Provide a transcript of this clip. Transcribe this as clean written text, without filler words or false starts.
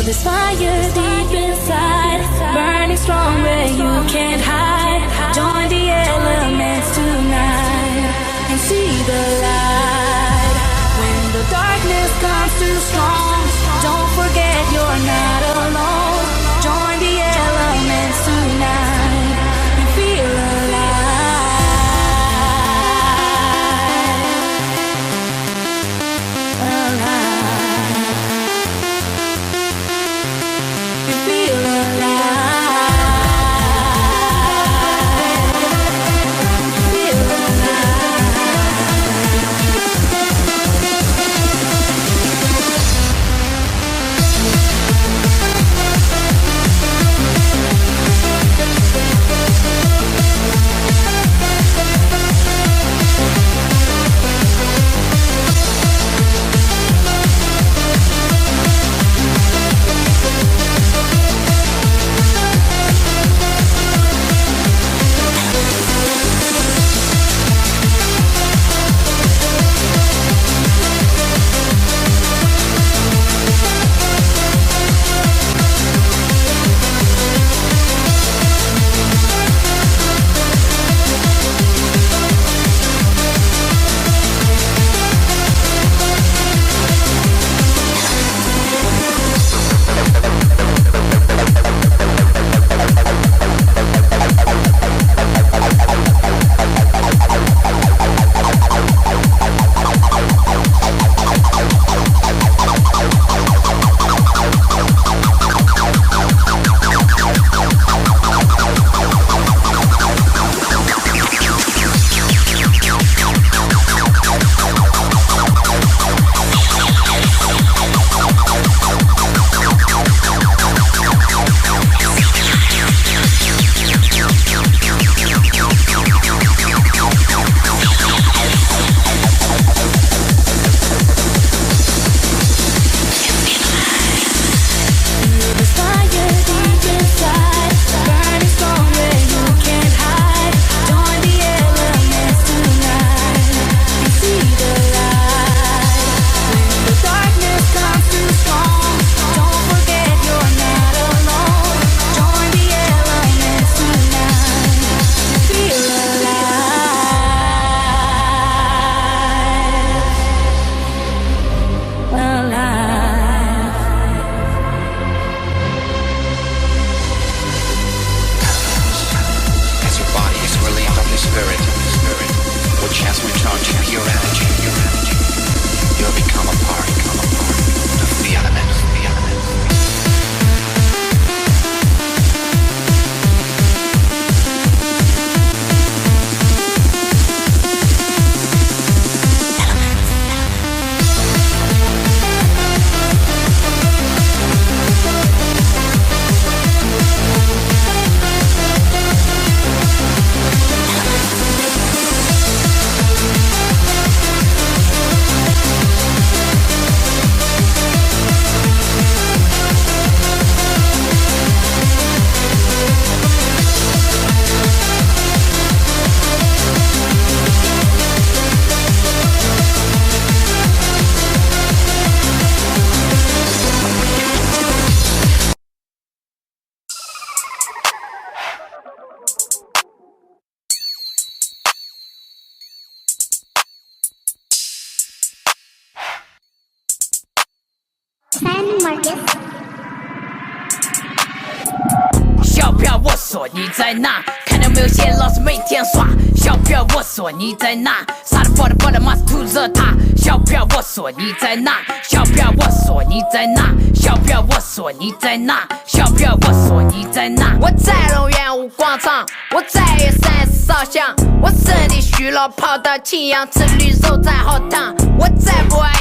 This fire deep inside, burning strong where you can't hide. Join the elements tonight and see the light. When the darkness comes too strong, don't forget you're not alone. Join the elements tonight and feel小票我说你在哪？看到没有些老师每天耍。小票我说你在哪？傻的跑的跑的马是图惹他。小票我说你在哪？小票我说你在哪？小票我说你在哪？小票我说你在哪？我在龙源湖广场，我在130烧香，我身体虚了跑到青阳吃驴肉蘸好汤，我再不爱。